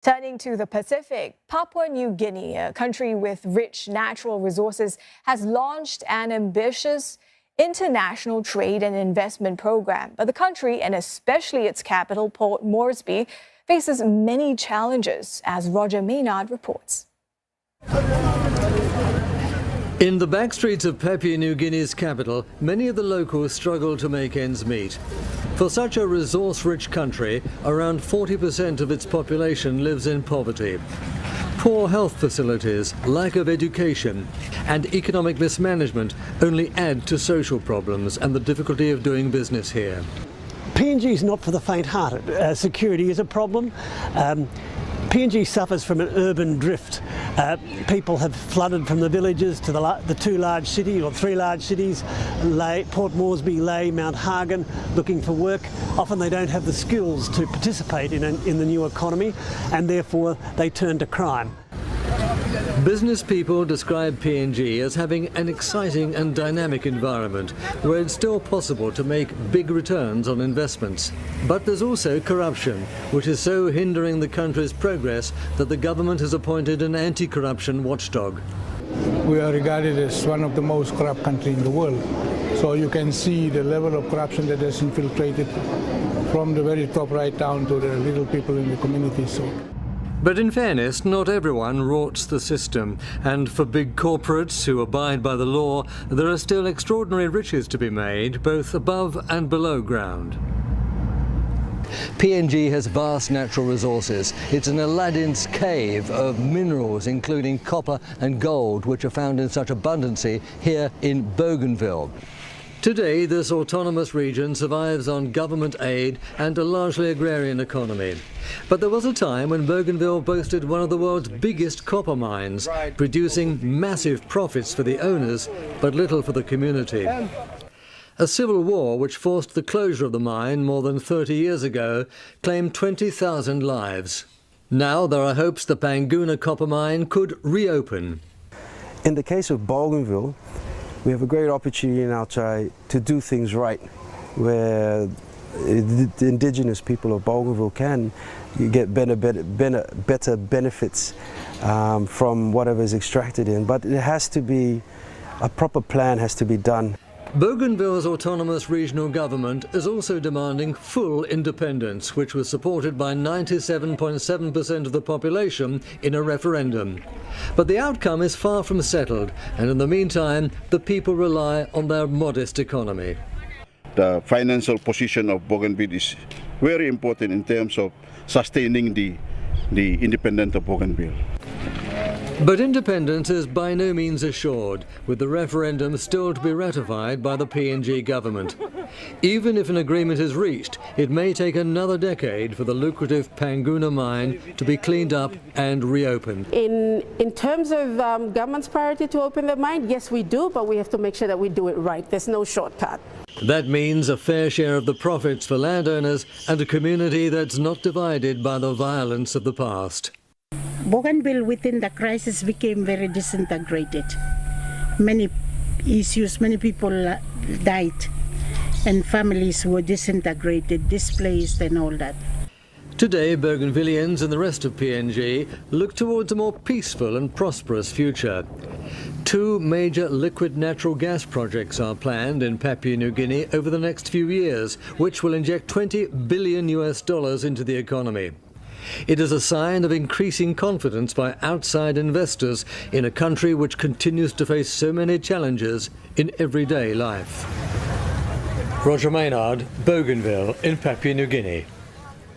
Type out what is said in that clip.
Turning to the Pacific, Papua New Guinea, a country with rich natural resources, has launched an ambitious international trade and investment program. But the country, and especially its capital, Port Moresby, faces many challenges, as Roger Maynard reports. In the back streets of Papua New Guinea's capital, many of the locals struggle to make ends meet. For such a resource-rich country, around 40% of its population lives in poverty. Poor health facilities, lack of education, and economic mismanagement only add to social problems and the difficulty of doing business here. PNG is not for the faint-hearted. Security is a problem. PNG suffers from an urban drift. People have flooded from the villages to the two large cities, or three large cities, Port Moresby, Lae, Mount Hagen, looking for work. Often they don't have the skills to participate in the new economy, and therefore they turn to crime. Business people describe PNG as having an exciting and dynamic environment where it's still possible to make big returns on investments. But there's also corruption, which is so hindering the country's progress that the government has appointed an anti-corruption watchdog. We are regarded as one of the most corrupt countries in the world. So you can see the level of corruption that has infiltrated from the very top right down to the little people in the community. But in fairness, not everyone rorts the system, and for big corporates who abide by the law, there are still extraordinary riches to be made, both above and below ground. PNG has vast natural resources. It's an Aladdin's cave of minerals, including copper and gold, which are found in such abundancy here in Bougainville. Today, this autonomous region survives on government aid and a largely agrarian economy. But there was a time when Bougainville boasted one of the world's biggest copper mines, producing massive profits for the owners, but little for the community. A civil war which forced the closure of the mine more than 30 years ago claimed 20,000 lives. Now there are hopes the Panguna copper mine could reopen. In the case of Bougainville, we have a great opportunity now to do things right, where the indigenous people of Bougainville can get better benefits from whatever is extracted in. But it has to be, a proper plan has to be done. Bougainville's autonomous regional government is also demanding full independence, which was supported by 97.7% of the population in a referendum. But the outcome is far from settled, and in the meantime, the people rely on their modest economy. The financial position of Bougainville is very important in terms of sustaining the independence of Bougainville. But independence is by no means assured, with the referendum still to be ratified by the PNG government. Even if an agreement is reached, it may take another decade for the lucrative Panguna mine to be cleaned up and reopened. In terms of government's priority to open the mine, yes we do, but we have to make sure that we do it right. There's no shortcut. That means a fair share of the profits for landowners and a community that's not divided by the violence of the past. Bougainville within the crisis became very disintegrated. Many issues, many people died, and families were disintegrated, displaced and all that. Today, Bougainvillians and the rest of PNG look towards a more peaceful and prosperous future. Two major liquid natural gas projects are planned in Papua New Guinea over the next few years, which will inject $20 billion into the economy. It is a sign of increasing confidence by outside investors in a country which continues to face so many challenges in everyday life. Roger Maynard, Bougainville in Papua New Guinea.